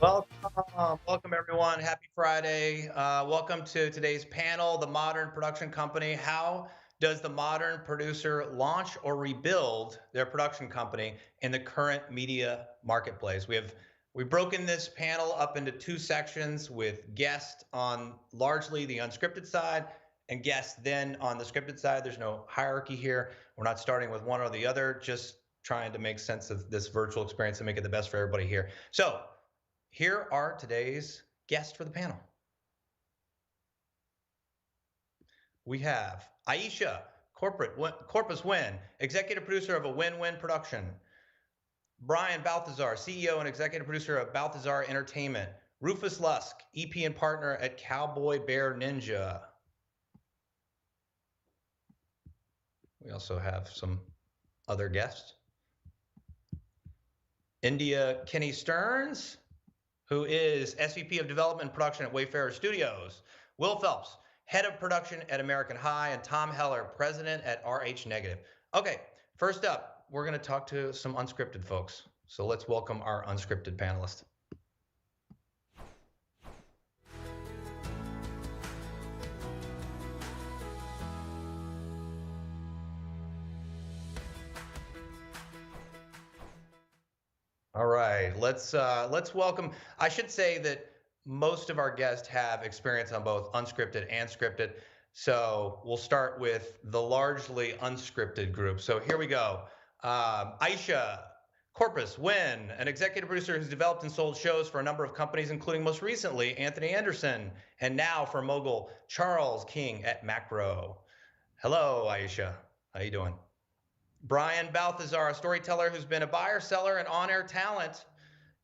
Welcome everyone. Happy Friday. Welcome to today's panel, The Modern Production Company. How does the modern producer launch or rebuild their production company in the current media marketplace? We've broken this panel up into two sections with guests on largely the unscripted side and guests then on the scripted side. There's no hierarchy here. We're not starting with one or the other, just trying to make sense of this virtual experience and make it the best for everybody here. So here are today's guests for the panel. We have Aisha, Corpus Win, executive producer of a Win-Win Production. Brian Balthazar, CEO and executive producer of Balthazar Entertainment. Rufus Lusk, EP and partner at Cowboy Bear Ninja. We also have some other guests. India Kenny Stearns, who is SVP of Development and Production at Wayfarer Studios. Will Phelps, Head of Production at American High, and Tom Heller, President at RH Negative. Okay, first up, we're going to talk to some unscripted folks. So let's welcome our unscripted panelists. All right, let's welcome. I should say that most of our guests have experience on both unscripted and scripted. So we'll start with the largely unscripted group. So here we go. Aisha Corpus Win, an executive producer who's developed and sold shows for a number of companies, including most recently Anthony Anderson, and now for mogul Charles King at Macro. Hello, Aisha. How you doing? Brian Balthazar, a storyteller who's been a buyer, seller, and on-air talent,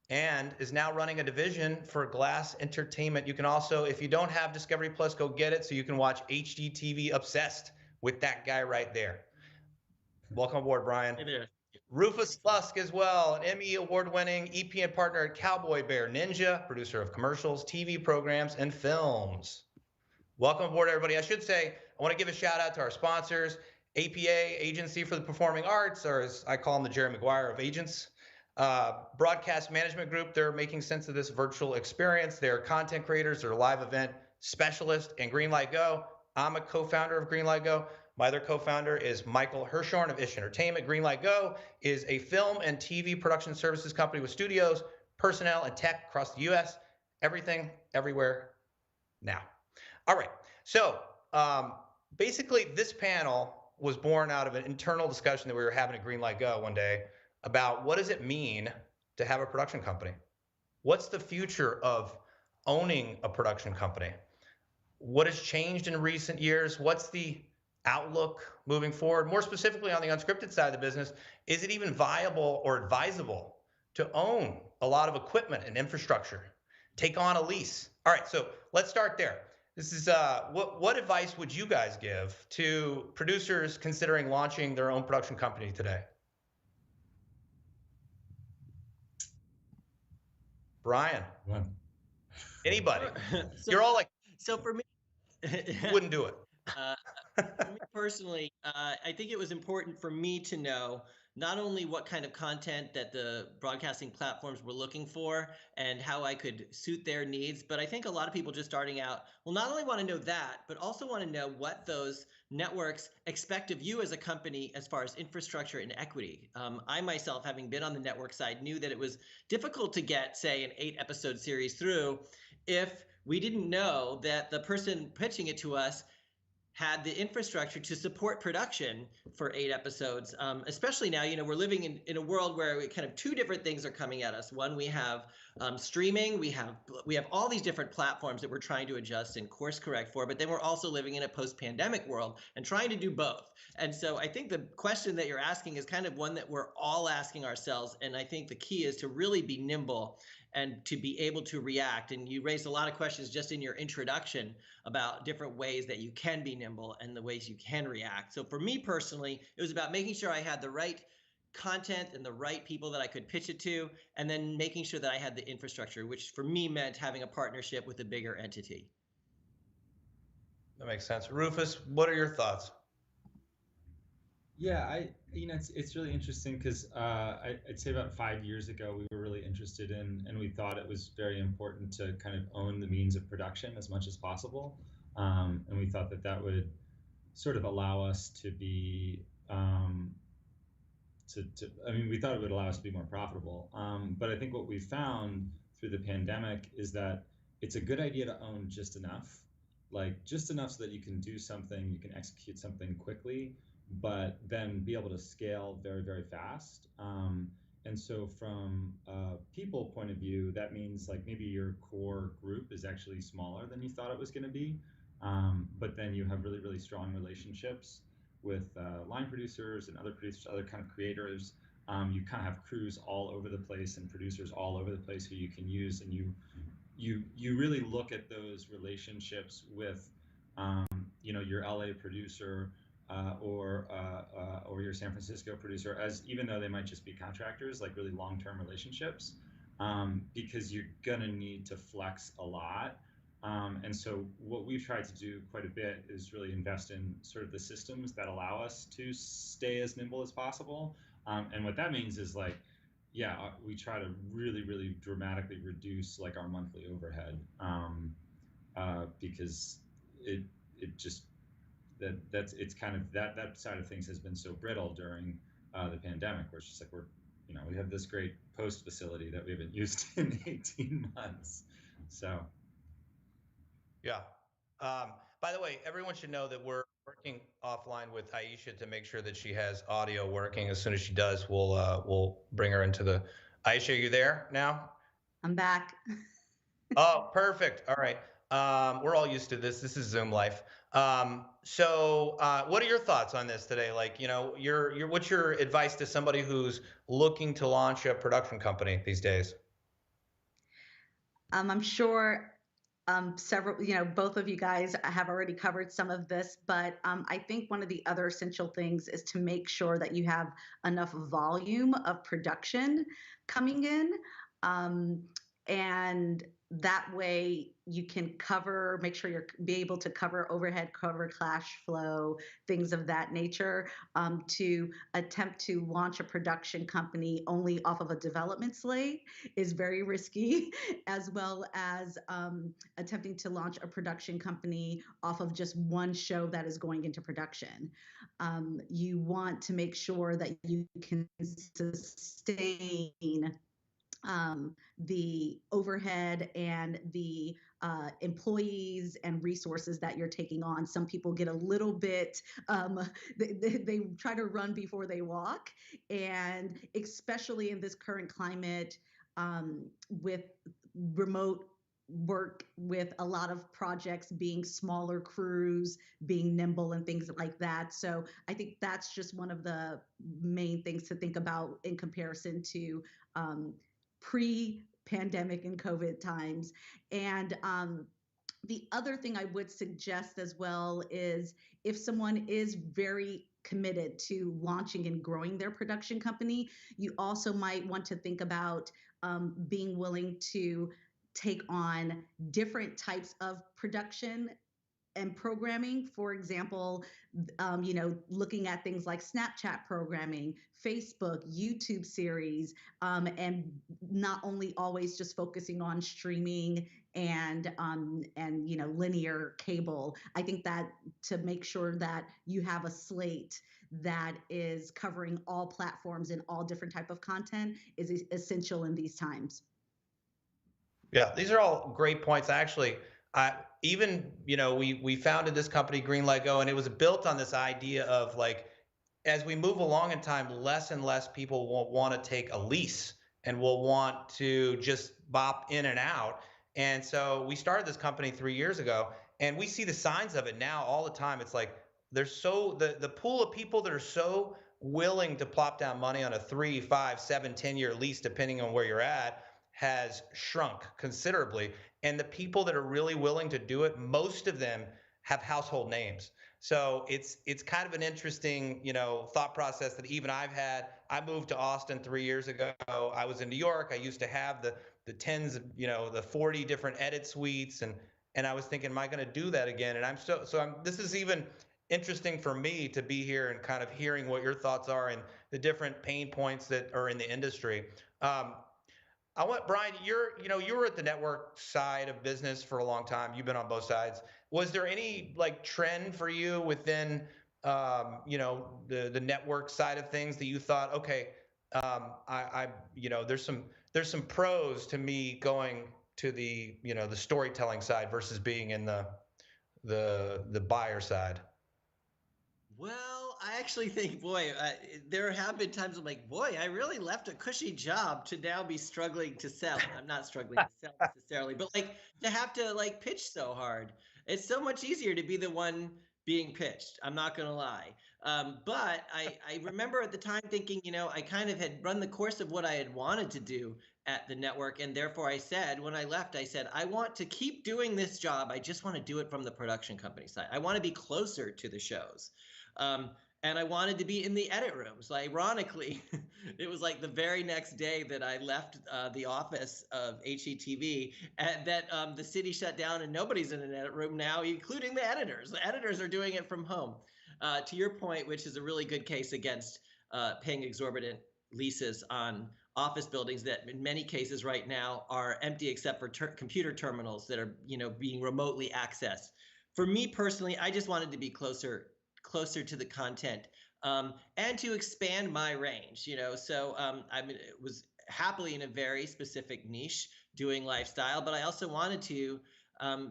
and is now running a division for Glass Entertainment. You can also, if you don't have Discovery Plus, go get it so you can watch HGTV Obsessed with that guy right there. Welcome aboard, Brian. Hey there. Rufus Lusk as well, an Emmy award-winning EP and partner at Cowboy Bear Ninja, producer of commercials, TV programs, and films. Welcome aboard, everybody. I should say, I want to give a shout out to our sponsors, APA, Agency for the Performing Arts, or as I call them, the Jerry Maguire of agents. Broadcast Management Group, they're making sense of this virtual experience. They're content creators, they're live event specialists, and GreenlightGO. I'm a co-founder of GreenlightGO. My other co-founder is Michael Hirschhorn of Ish Entertainment. GreenlightGO is a film and TV production services company with studios, personnel, and tech across the US. Everything, everywhere, now. All right, so basically this panel was born out of an internal discussion that we were having at GreenlightGO one day about what does it mean to have a production company? What's the future of owning a production company? What has changed in recent years? What's the outlook moving forward? More specifically on the unscripted side of the business, is it even viable or advisable to own a lot of equipment and infrastructure? Take on a lease? All right, so let's start there. This is what advice would you guys give to producers considering launching their own production company today? Brian, anybody? You're all like, So for me, wouldn't do it. for me personally, I think it was important for me to know not only what kind of content that the broadcasting platforms were looking for and how I could suit their needs, but I think a lot of people just starting out will not only want to know that, but also want to know what those networks expect of you as a company as far as infrastructure and equity. I myself, having been on the network side, knew that it was difficult to get, say, an 8-episode series through if we didn't know that the person pitching it to us had the infrastructure to support production for 8 episodes. Especially now, we're living in a world where kind of two different things are coming at us. One, we have streaming, we have all these different platforms that we're trying to adjust and course correct for, but then we're also living in a post-pandemic world and trying to do both. And so I think the question that you're asking is kind of one that we're all asking ourselves. And I think the key is to really be nimble and to be able to react. And you raised a lot of questions just in your introduction about different ways that you can be nimble and the ways you can react. So for me personally, it was about making sure I had the right content and the right people that I could pitch it to, and then making sure that I had the infrastructure, which for me meant having a partnership with a bigger entity. That makes sense. Rufus, what are your thoughts? Yeah, it's really interesting because I'd say about 5 years ago we were really interested in, and we thought it was very important to kind of own the means of production as much as possible, and we thought that that would sort of allow us to be I mean, we thought it would allow us to be more profitable. But I think what we found through the pandemic is that it's a good idea to own just enough, like just enough so that you can do something, you can execute something quickly, but then be able to scale very, very fast. And so from a people point of view, that means like maybe your core group is actually smaller than you thought it was going to be. But then you have really, really strong relationships with line producers and other producers, other kind of creators. You kind of have crews all over the place and producers all over the place who you can use, and you really look at those relationships with your LA producer or your San Francisco producer as, even though they might just be contractors, like really long-term relationships, because you're gonna need to flex a lot. And so what we've tried to do quite a bit is really invest in sort of the systems that allow us to stay as nimble as possible. And what that means is like, yeah, we try to really, really dramatically reduce like our monthly overhead, because it just it's kind of that side of things has been so brittle during the pandemic, where it's just like we have this great post facility that we haven't used in 18 months. So Yeah. By the way, everyone should know that we're working offline with Aisha to make sure that she has audio working. As soon as she does, we'll bring her into the. Aisha, are you there now? I'm back. Oh, perfect. All right. We're all used to this. This is Zoom life. So, what are your thoughts on this today? Like, what's your advice to somebody who's looking to launch a production company these days? I'm sure several, both of you guys have already covered some of this, but I think one of the other essential things is to make sure that you have enough volume of production coming in. Um, and that way you can make sure you're be able to cover overhead, cover cash flow, things of that nature. To attempt to launch a production company only off of a development slate is very risky, as well as attempting to launch a production company off of just one show that is going into production. You want to make sure that you can sustain the overhead and the employees and resources that you're taking on. Some people get a little bit, they try to run before they walk. And especially in this current climate, with remote work, with a lot of projects being smaller crews, being nimble and things like that. So I think that's just one of the main things to think about in comparison to pre-pandemic and COVID times. And the other thing I would suggest as well is, if someone is very committed to launching and growing their production company, you also might want to think about being willing to take on different types of production and programming. For example, looking at things like Snapchat programming, Facebook, YouTube series, and not only always just focusing on streaming and linear cable. I think that to make sure that you have a slate that is covering all platforms and all different type of content is essential in these times. Yeah, these are all great points. Actually, even we founded this company GreenlightGO, and it was built on this idea of like, as we move along in time, less and less people will want to take a lease and will want to just bop in and out. And so we started this company 3 years ago, and we see the signs of it now all the time. It's like there's the pool of people that are so willing to plop down money on a 3, 5, 7, 10-year lease, depending on where you're at, has shrunk considerably. And the people that are really willing to do it, most of them have household names. So it's kind of an interesting, thought process that even I've had. I moved to Austin 3 years ago. I was in New York. I used to have the tens of, the 40 different edit suites, and I was thinking, am I going to do that again? And I'm this is even interesting for me to be here and kind of hearing what your thoughts are and the different pain points that are in the industry. Um, I want Brian, you were at the network side of business for a long time. You've been on both sides. Was there any like trend for you within, the network side of things that you thought, okay, there's some pros to me going to the storytelling side versus being in the buyer side. Well, I actually think, boy, there have been times I'm like, boy, I really left a cushy job to now be struggling to sell. I'm not struggling to sell necessarily, but like to have to like pitch so hard. It's so much easier to be the one being pitched. I'm not going to lie. But I remember at the time thinking, I kind of had run the course of what I had wanted to do at the network. And therefore I said, when I left, I said, I want to keep doing this job. I just want to do it from the production company side. I want to be closer to the shows. And I wanted to be in the edit rooms. Like, ironically, it was like the very next day that I left the office of HETV, and that the city shut down and nobody's in an edit room now, including the editors. The editors are doing it from home. To your point, which is a really good case against paying exorbitant leases on office buildings that in many cases right now are empty except for computer terminals that are being remotely accessed. For me personally, I just wanted to be closer to the content and to expand my range. So I was happily in a very specific niche doing lifestyle, but I also wanted to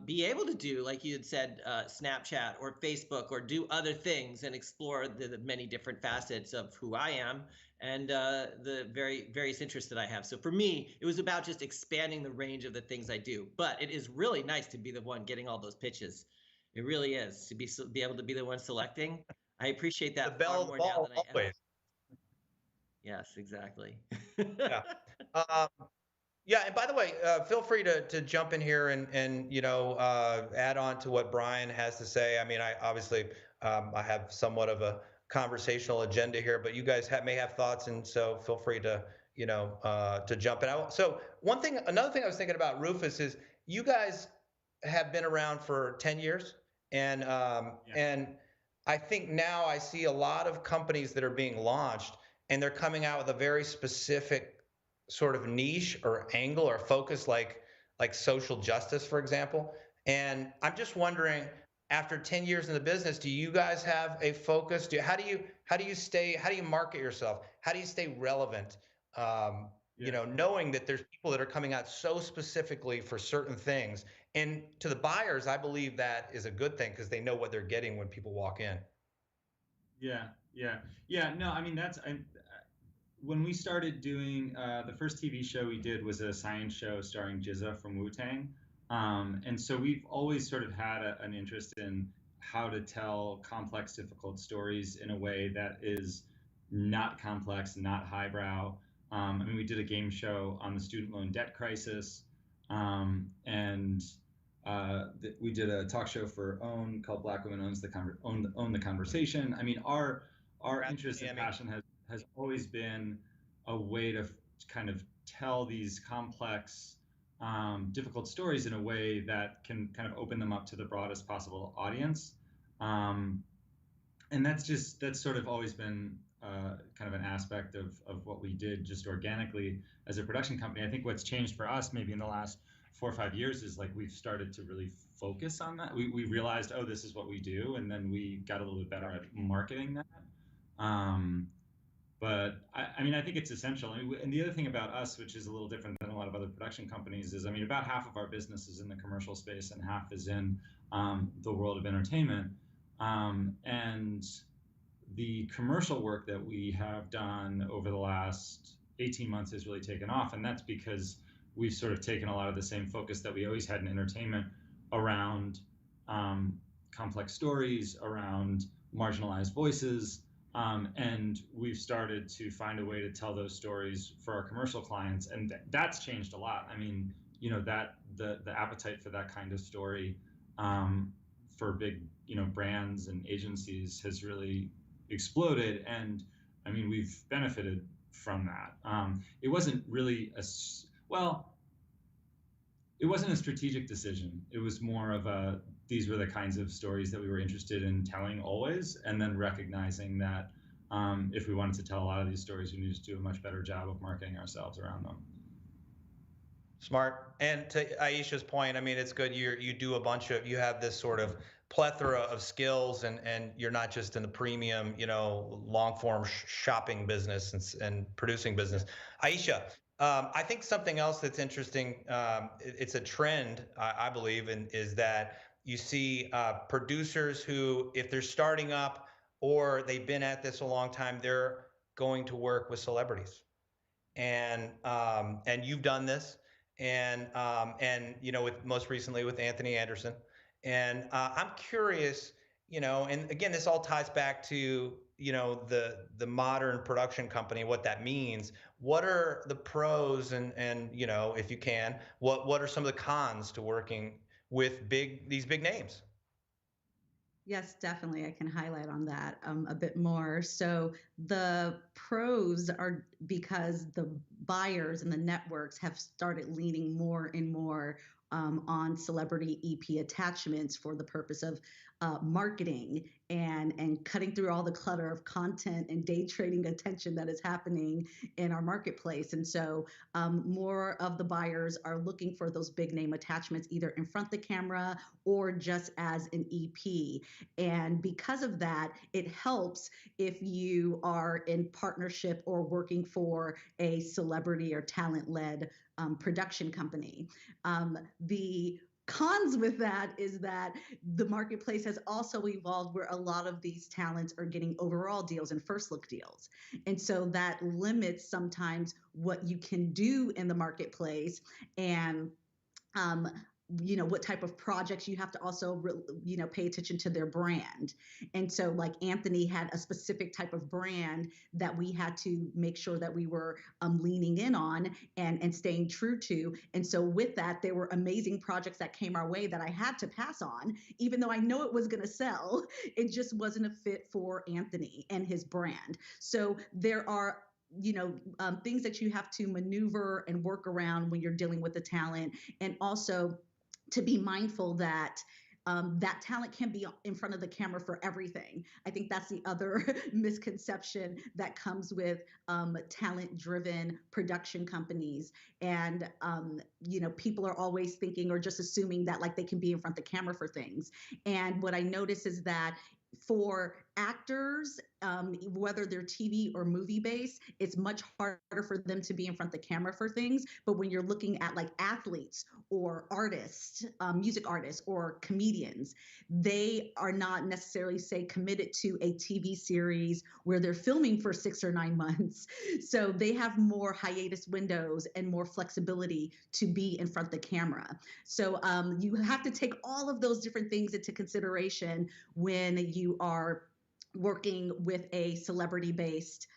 be able to do, like you had said, Snapchat or Facebook, or do other things and explore the many different facets of who I am and the various interests that I have. So for me, it was about just expanding the range of the things I do. But it is really nice to be the one getting all those pitches. It really is, to be able to be the one selecting. I appreciate The that bell far of the more now ball than I ever. always. Yes, exactly. Yeah. Um, yeah, and by the way, feel free to jump in here and add on to what Brian has to say. I mean, I obviously I have somewhat of a conversational agenda here, but you guys may have thoughts, and so feel free to jump in. So another thing I was thinking about, Rufus, is you guys have been around for 10 years, and Yeah. and I think now I see a lot of companies that are being launched, and they're coming out with a very specific sort of niche or angle or focus, like social justice, for example. And I'm just wondering, after 10 years in the business, do you guys have a focus? How do you market yourself? How do you stay relevant? Knowing that there's people that are coming out so specifically for certain things. And to the buyers, I believe that is a good thing because they know what they're getting when people walk in. Yeah. No, I mean, when we started doing the first TV show we did was a science show starring Jizza from Wu-Tang. And so we've always sort of had an interest in how to tell complex, difficult stories in a way that is not complex, not highbrow. I mean, we did a game show on the student loan debt crisis, and we did a talk show for OWN called Black Women Own the Conversation. I mean, our interest and passion has always been a way to kind of tell these complex, difficult stories in a way that can kind of open them up to the broadest possible audience. And that's sort of always been kind of an aspect of what we did just organically as a production company. I think what's changed for us maybe in the last 4 or 5 years is like we've started to really focus on that. We realized, oh, this is what we do, and then we got a little bit better at marketing that. But I mean, I think it's essential. And the other thing about us, which is a little different than a lot of other production companies, is, I mean, about half of our business is in the commercial space and half is in the world of entertainment. And the commercial work that we have done over the last 18 months has really taken off. And that's because we've sort of taken a lot of the same focus that we always had in entertainment around complex stories, around marginalized voices. And we've started to find a way to tell those stories for our commercial clients. And that's changed a lot. I mean, that the appetite for that kind of story for big, brands and agencies has really exploded. And I mean, we've benefited from that. It wasn't really it wasn't a strategic decision. It was more of these were the kinds of stories that we were interested in telling always, and then recognizing that if we wanted to tell a lot of these stories, we needed to do a much better job of marketing ourselves around them. Smart. And to Aisha's point, I mean, it's good you do a bunch of, you have this sort of plethora of skills, and you're not just in the premium, long form shopping business and producing business. Aisha, I think something else that's interesting, it's a trend, I believe, and is that you see producers who, if they're starting up or they've been at this a long time, they're going to work with celebrities. And you've done this, and with most recently with Anthony Anderson. And I'm curious, and again, this all ties back to the modern production company, what that means. What are the pros, and if you can, what are some of the cons to working with these big names? Yes, definitely. I can highlight on that a bit more. So the pros are because the buyers and the networks have started leaning more and more on celebrity EP attachments for the purpose of marketing and cutting through all the clutter of content and day trading attention that is happening in our marketplace. And so more of the buyers are looking for those big name attachments, either in front of the camera or just as an EP. And because of that, it helps if you are in partnership or working for a celebrity or talent-led production company. The cons with that is that the marketplace has also evolved where a lot of these talents are getting overall deals and first look deals. And so that limits sometimes what you can do in the marketplace, and what type of projects you have to also pay attention to their brand. And so like Anthony had a specific type of brand that we had to make sure that we were leaning in on and staying true to. And so with that, there were amazing projects that came our way that I had to pass on, even though I know it was going to sell. It just wasn't a fit for Anthony and his brand. So there are things that you have to maneuver and work around when you're dealing with the talent, and also to be mindful that that talent can be in front of the camera for everything. I think that's the other misconception that comes with talent-driven production companies. And, people are always thinking or just assuming that like they can be in front of the camera for things. And what I notice is that for actors, whether they're TV or movie based, it's much harder for them to be in front of the camera for things. But when you're looking at like athletes or artists, music artists or comedians, they are not necessarily, say, committed to a TV series where they're filming for 6 or 9 months. So they have more hiatus windows and more flexibility to be in front of the camera. So you have to take all of those different things into consideration when you are working with a celebrity-based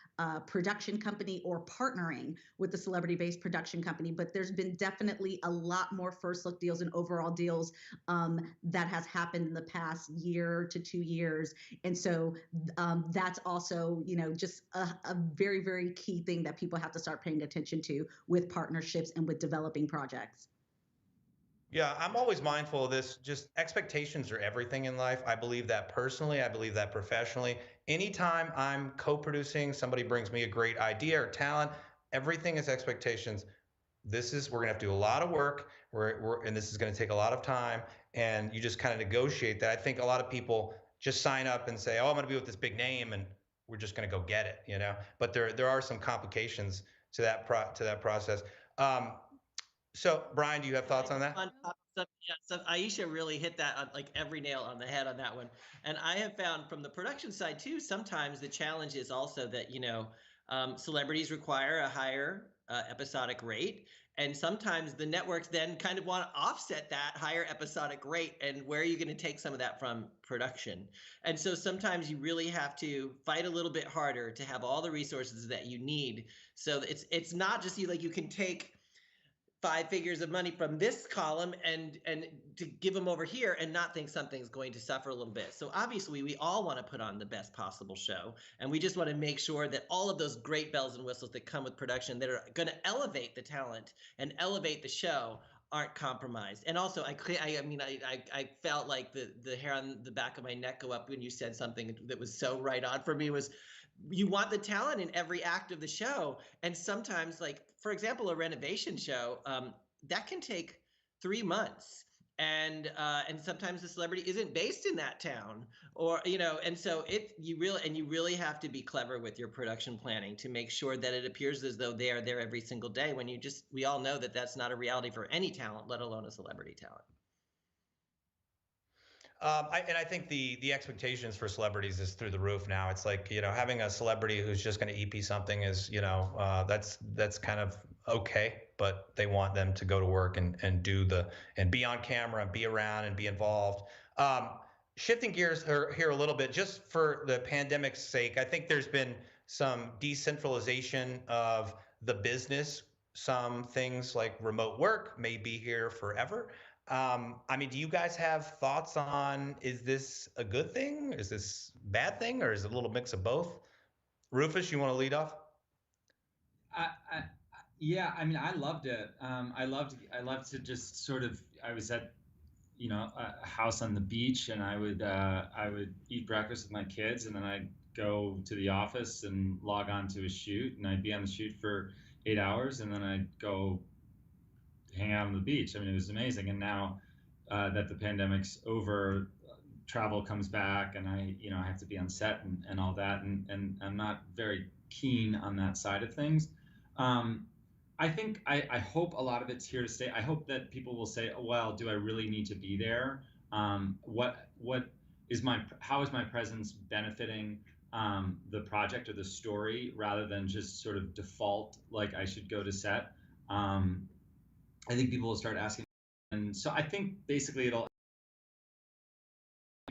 production company or partnering with a celebrity-based production company. But there's been definitely a lot more first look deals and overall deals that has happened in the past year to 2 years. And so that's also, just a very, very key thing that people have to start paying attention to with partnerships and with developing projects. Yeah, I'm always mindful of this. Just expectations are everything in life. I believe that personally. I believe that professionally. Anytime I'm co-producing, somebody brings me a great idea or talent, everything is expectations. We're gonna have to do a lot of work. And this is gonna take a lot of time. And you just kind of negotiate that. I think a lot of people just sign up and say, "Oh, I'm gonna be with this big name, and we're just gonna go get it," But there are some complications to that process. So, Brian, do you have thoughts on that? So Aisha really hit that on like every nail on the head on that one. And I have found from the production side too, sometimes the challenge is also that, celebrities require a higher episodic rate. And sometimes the networks then kind of want to offset that higher episodic rate. And where are you going to take some of that from production? And so sometimes you really have to fight a little bit harder to have all the resources that you need. So it's not just you can take 5 figures of money from this column and to give them over here and not think something's going to suffer a little bit. So obviously we all want to put on the best possible show, and we just want to make sure that all of those great bells and whistles that come with production that are going to elevate the talent and elevate the show aren't compromised. And also, I felt like the hair on the back of my neck go up when you said something that was so right on for me. Was you want the talent in every act of the show, and sometimes, like for example, a renovation show that can take 3 months. And sometimes the celebrity isn't based in that town, or and so you really have to be clever with your production planning to make sure that it appears as though they are there every single day, when we all know that that's not a reality for any talent, let alone a celebrity talent. I think the expectations for celebrities is through the roof now. It's like, having a celebrity who's just going to EP something is, that's kind of okay, but they want them to go to work and be on camera and be around and be involved. Shifting gears here a little bit, just for the pandemic's sake, I think there's been some decentralization of the business. Some things like remote work may be here forever. Do you guys have thoughts on, is this a good thing? Is this a bad thing? Or is it a little mix of both? Rufus, you want to lead off? Yeah, I loved it. I loved to just sort of, I was at, a house on the beach, and I would eat breakfast with my kids, and then I'd go to the office and log on to a shoot, and I'd be on the shoot for 8 hours, and then I'd go hang out on the beach. It was amazing. And now that the pandemic's over, travel comes back, and I have to be on set and all that, and I'm not very keen on that side of things. I hope a lot of it's here to stay. I hope that people will say, oh, well, do I really need to be there? How is my presence benefiting the project or the story, rather than just sort of default, like I should go to set? I think people will start asking. And so I think basically you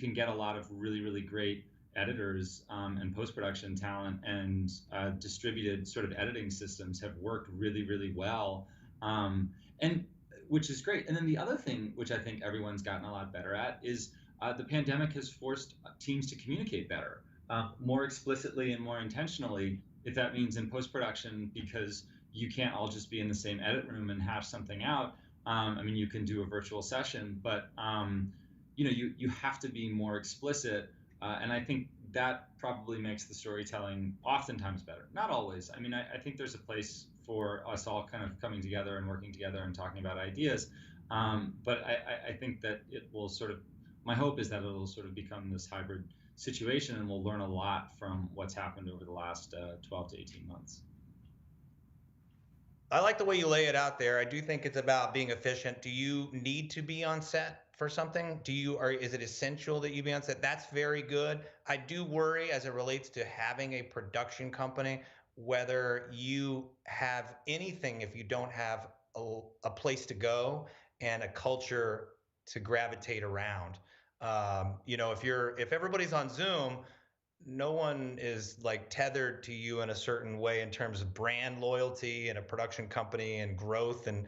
can get a lot of really, really great editors and post-production talent, and distributed sort of editing systems have worked really, really well, and which is great. And then the other thing, which I think everyone's gotten a lot better at, is the pandemic has forced teams to communicate better, more explicitly and more intentionally, if that means in post-production, because you can't all just be in the same edit room and hash something out. You can do a virtual session, but you have to be more explicit, and I think that probably makes the storytelling oftentimes better. Not always. I think there's a place for us all kind of coming together and working together and talking about ideas, but I think that it will sort of, my hope is that it'll sort of become this hybrid situation, and we'll learn a lot from what's happened over the last 12 to 18 months. I like the way you lay it out there. I do think it's about being efficient. Do you need to be on set for something? Is it essential that you be on set? That's very good. I do worry as it relates to having a production company, whether you have anything if you don't have a place to go and a culture to gravitate around. If everybody's on Zoom, no one is like tethered to you in a certain way in terms of brand loyalty and a production company and growth, and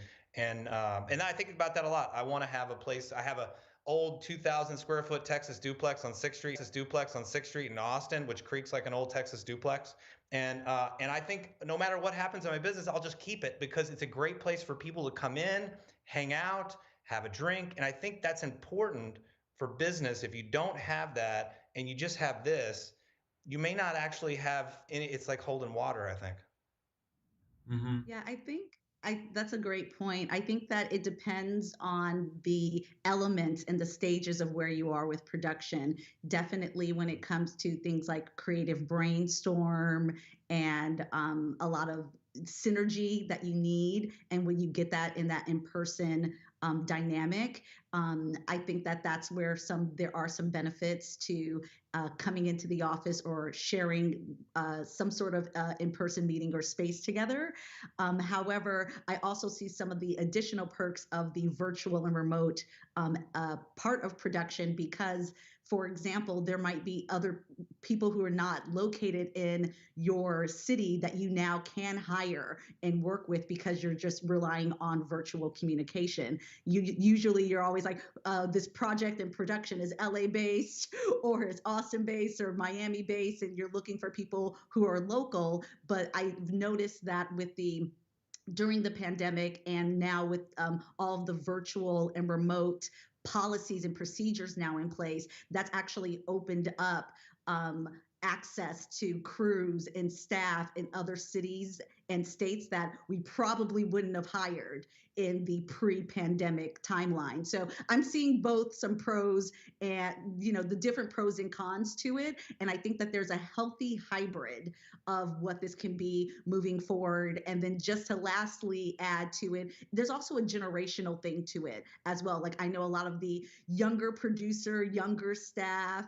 I think about that a lot. I want to have a place. I have a old 2,000 square foot Texas duplex on 6th Street in Austin, which creaks like an old Texas duplex. And I think no matter what happens in my business, I'll just keep it, because it's a great place for people to come in, hang out, have a drink. And I think that's important for business. If you don't have that and you just have this, you may not actually have any. It's like holding water, I think. Mm-hmm. Yeah, I think that's a great point. I think that it depends on the elements and the stages of where you are with production. Definitely when it comes to things like creative brainstorm and a lot of synergy that you need. And when you get that in that in-person dynamic, I think that that's where there are some benefits to coming into the office or sharing some sort of in-person meeting or space together. However, I also see some of the additional perks of the virtual and remote part of production, because, for example, there might be other people who are not located in your city that you now can hire and work with because you're just relying on virtual communication. Usually you're always like, this project and production is LA based or it's Austin based or Miami based, and you're looking for people who are local. But I've noticed that with the during the pandemic, and now with all of the virtual and remote policies and procedures now in place, that's actually opened up access to crews and staff in other cities and states that we probably wouldn't have hired in the pre-pandemic timeline. So I'm seeing both some pros and, the different pros and cons to it. And I think that there's a healthy hybrid of what this can be moving forward. And then just to lastly add to it, there's also a generational thing to it as well. Like I know a lot of the younger producer, younger staff,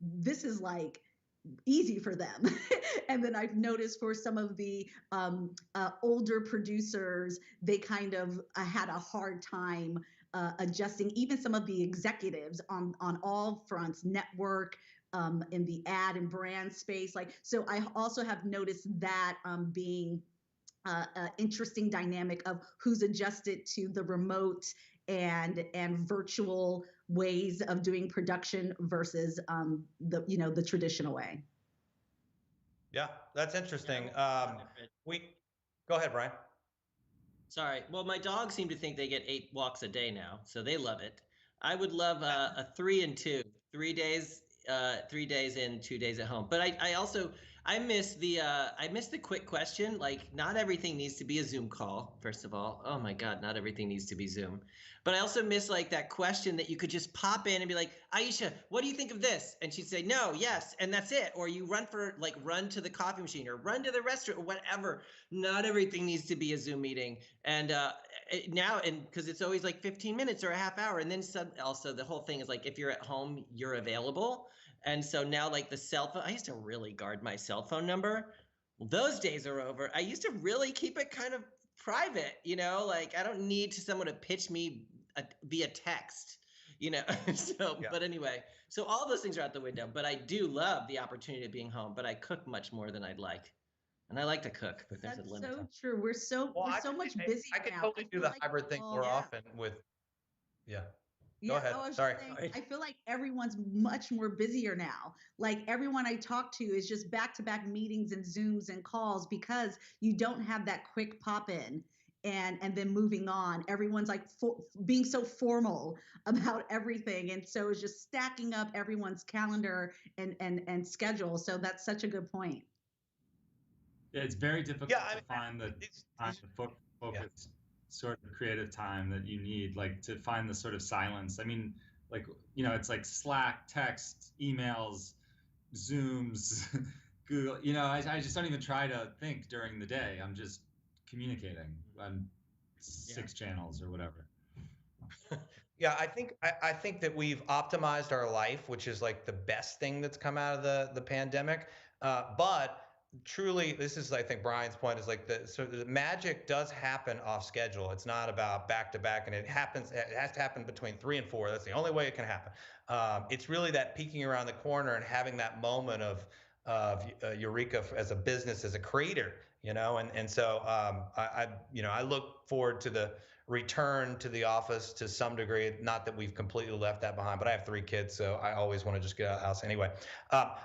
this is like easy for them. And then I've noticed for some of the older producers, they kind of had a hard time adjusting. Even some of the executives on all fronts, network, in the ad and brand space. So I also have noticed that being an interesting dynamic of who's adjusted to the remote and virtual ways of doing production versus the traditional way. Yeah, that's interesting. We go ahead, Brian. Sorry. Well, my dogs seem to think they get 8 walks a day now, so they love it. I would love a 3 and 2, 3 days, 3 days in, 2 days at home. But I miss the quick question. Like, not everything needs to be a Zoom call, first of all. Oh my God, not everything needs to be Zoom. But I also miss like that question that you could just pop in and be like, Aisha, what do you think of this? And she'd say, no, yes, and that's it. Or you run to the coffee machine or run to the restaurant or whatever. Not everything needs to be a Zoom meeting. And now, and because it's always like 15 minutes or a half hour. And then also the whole thing is like, if you're at home, you're available. And so now like the cell phone, I used to really guard my cell phone number. Well, those days are over. I used to really keep it kind of private, like I don't need someone to pitch me via text, so, yeah. But anyway, so all those things are out the window, but I do love the opportunity of being home, but I cook much more than I'd like. And I like to cook, but there's a limit. That's so true. We're so much busy I could now. totally do the hybrid thing more often with, yeah. Go ahead. Sorry. I feel like everyone's much more busier now. Like everyone I talk to is just back-to-back meetings and Zooms and calls because you don't have that quick pop in and then moving on. Everyone's like being so formal about everything. And so it's just stacking up everyone's calendar and schedule. So that's such a good point. Yeah, it's very difficult to find the time to focus sort of creative time that you need, like to find the sort of silence. I mean, like, it's like Slack, text, emails, Zooms, Google, I just don't even try to think during the day. I'm just communicating on 6 channels or whatever. Yeah, I think that we've optimized our life, which is like the best thing that's come out of the pandemic. But truly, this is, I think Brian's point is like the magic does happen off schedule. It's not about back to back, and it has to happen between 3 and 4. That's the only way it can happen. It's really that peeking around the corner and having that moment of eureka as a business, as a creator, and so I look forward to the return to the office to some degree. Not that we've completely left that behind, but I have 3 kids, so I always want to just get out of the house anyway.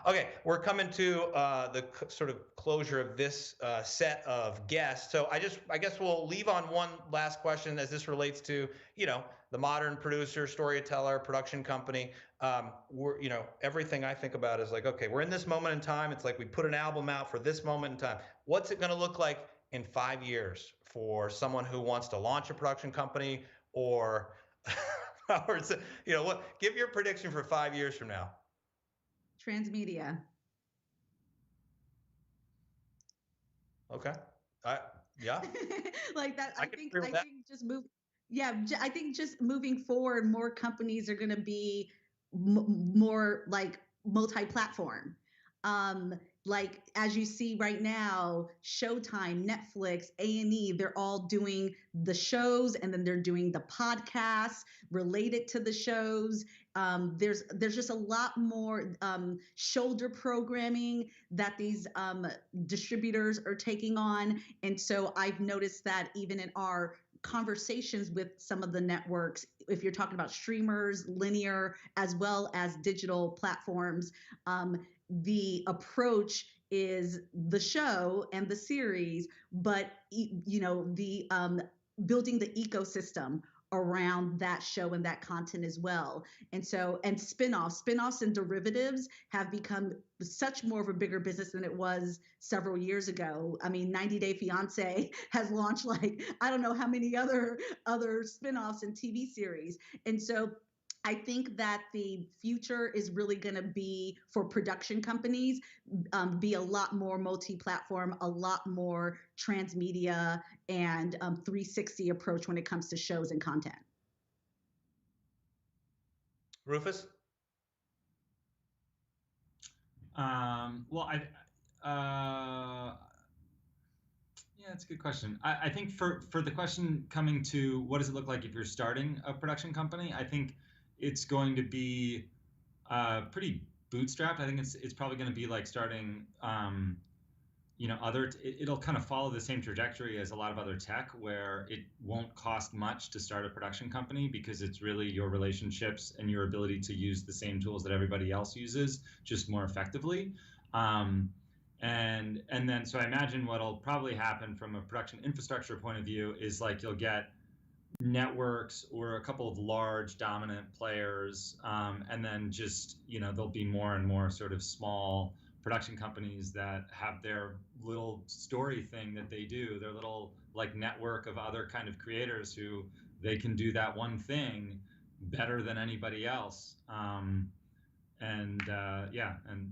Okay, we're coming to the sort of closure of this set of guests. So I guess we'll leave on one last question as this relates to, the modern producer, storyteller, production company. Everything I think about is like, okay, we're in this moment in time. It's like we put an album out for this moment in time. What's it going to look like in 5 years for someone who wants to launch a production company or give your prediction for 5 years from now. Transmedia. Okay. Yeah. Like that. I think just move. Yeah. I think just moving forward, more companies are going to be more like multi-platform. Like as you see right now, Showtime, Netflix, A&E, they're all doing the shows and then they're doing the podcasts related to the shows. There's just a lot more shoulder programming that these distributors are taking on. And so I've noticed that even in our conversations with some of the networks, if you're talking about streamers, linear, as well as digital platforms, the approach is the show and the series, but the building the ecosystem around that show and that content as well. And spin-offs and derivatives have become such more of a bigger business than it was several years ago. I mean, 90 Day Fiance has launched like, I don't know how many other spin-offs and TV series. And so I think that the future is really going to be for production companies, be a lot more multi-platform, a lot more transmedia and 360 approach when it comes to shows and content. Rufus? Well, yeah, that's a good question. I think for the question coming to what does it look like if you're starting a production company, I think it's going to be pretty bootstrapped. I think it's probably going to be like starting, it'll kind of follow the same trajectory as a lot of other tech, where it won't cost much to start a production company because it's really your relationships and your ability to use the same tools that everybody else uses, just more effectively. And then, so I imagine what'll probably happen from a production infrastructure point of view is like you'll get networks or a couple of large dominant players, and then just, there'll be more and more sort of small production companies that have their little story thing that they do, their little like network of other kind of creators who they can do that one thing better than anybody else. And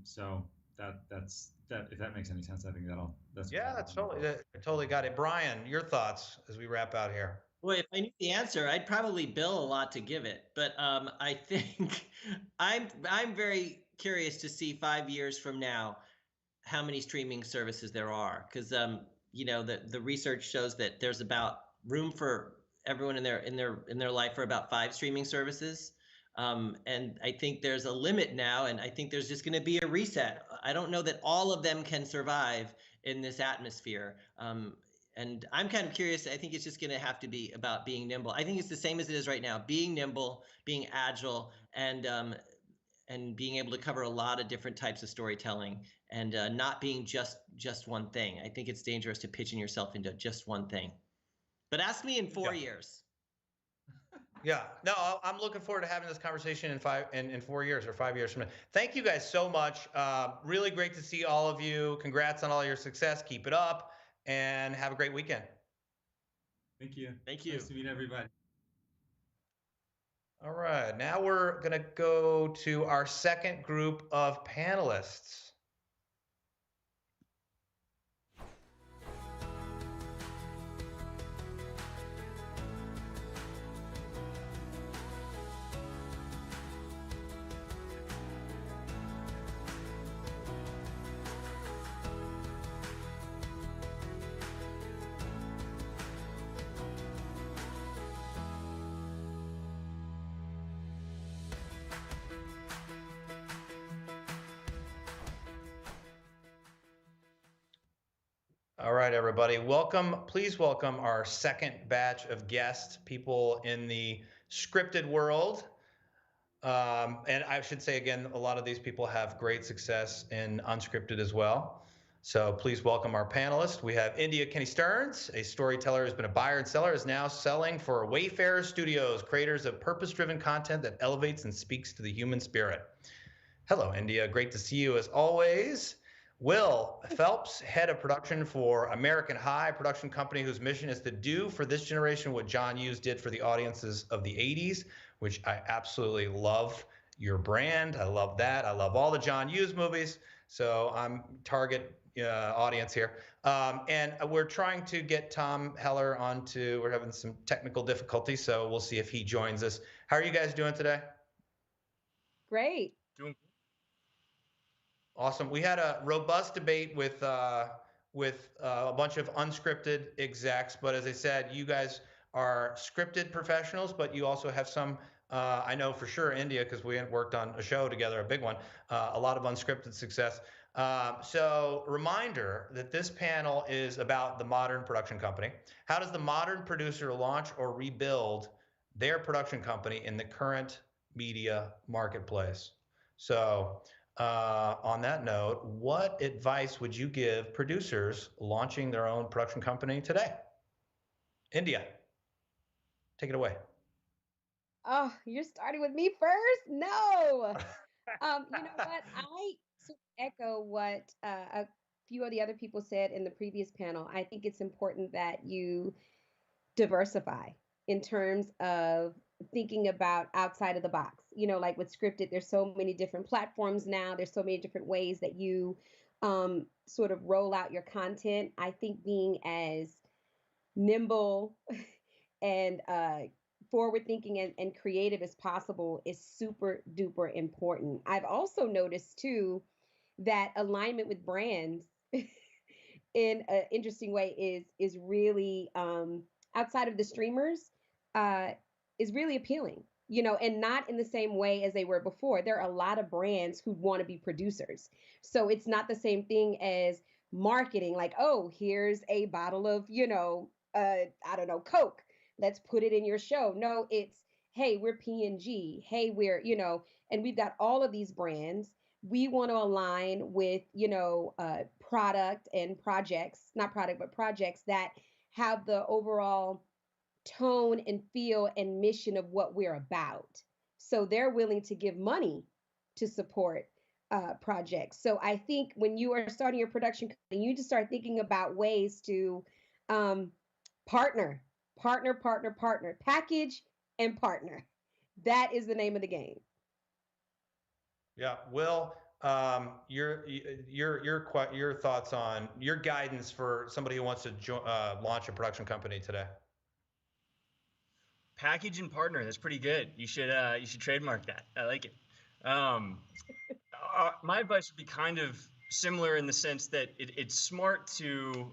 so that's that. If that makes any sense, I think that's I totally got it. Brian, your thoughts as we wrap out here. Boy, if I knew the answer, I'd probably bill a lot to give it. But I think I'm very curious to see 5 years from now how many streaming services there are, because the research shows that there's about room for everyone in their life for about 5 streaming services. And I think there's a limit now, and I think there's just going to be a reset. I don't know that all of them can survive in this atmosphere. And I'm kind of curious. I think it's just going to have to be about being nimble. I think it's the same as it is right now: being nimble, being agile, and being able to cover a lot of different types of storytelling, and not being just one thing. I think it's dangerous to pigeon yourself into just one thing. But ask me in 4 years. Yeah, no, I'm looking forward to having this conversation in 4 years or 5 years from now. Thank you guys so much. Really great to see all of you. Congrats on all your success. Keep it up, and have a great weekend. Thank you. Thank you. Nice to meet everybody. All right, now we're going to go to our second group of panelists. All right, everybody. Please welcome our second batch of guests, people in the scripted world. And I should say again, a lot of these people have great success in unscripted as well. So please welcome our panelists. We have India Kenny Stearns, a storyteller who's been a buyer and seller, is now selling for Wayfarer Studios, creators of purpose-driven content that elevates and speaks to the human spirit. Hello, India. Great to see you as always. Will Phelps, head of production for American High, production company whose mission is to do for this generation what John Hughes did for the audiences of the 80s, which I absolutely love your brand. I love that. I love all the John Hughes movies. So I'm target audience here. And we're trying to get Tom Heller onto, we're having some technical difficulties, so we'll see if he joins us. How are you guys doing today? Great. Doing awesome. We had a robust debate with a bunch of unscripted execs, but as I said, you guys are scripted professionals, but you also have some I know for sure India, because we had worked on a show together, a big one, a lot of unscripted success. So reminder that this panel is about the modern production company. How does the modern producer launch or rebuild their production company in the current media marketplace? So on that note, what advice would you give producers launching their own production company today? India, take it away. Oh, you're starting with me first? No. You know what? I sort of echo what a few of the other people said in the previous panel. I think it's important that you diversify in terms of thinking about outside of the box. Like with scripted, there's so many different platforms now. There's so many different ways that you sort of roll out your content. I think being as nimble and forward thinking and creative as possible is super duper important. I've also noticed too that alignment with brands in an interesting way is really outside of the streamers uh, is really appealing. And not in the same way as they were before. There are a lot of brands who want to be producers, so it's not the same thing as marketing. Like, oh, here's a bottle of I don't know, Coke. Let's put it in your show. No, it's hey, we're P&G. Hey, we're and we've got all of these brands. We want to align with product and projects, not product but projects that have the overall tone and feel and mission of what we're about. So they're willing to give money to support projects. So I think when you are starting your production company, you need to start thinking about ways to um, partner, partner, package and partner. That is the name of the game. Yeah, Will, your thoughts on your guidance for somebody who wants to launch a production company today? Package and partner. That's pretty good. You should trademark that. I like it. Um, my advice would be kind of similar in the sense that it's smart to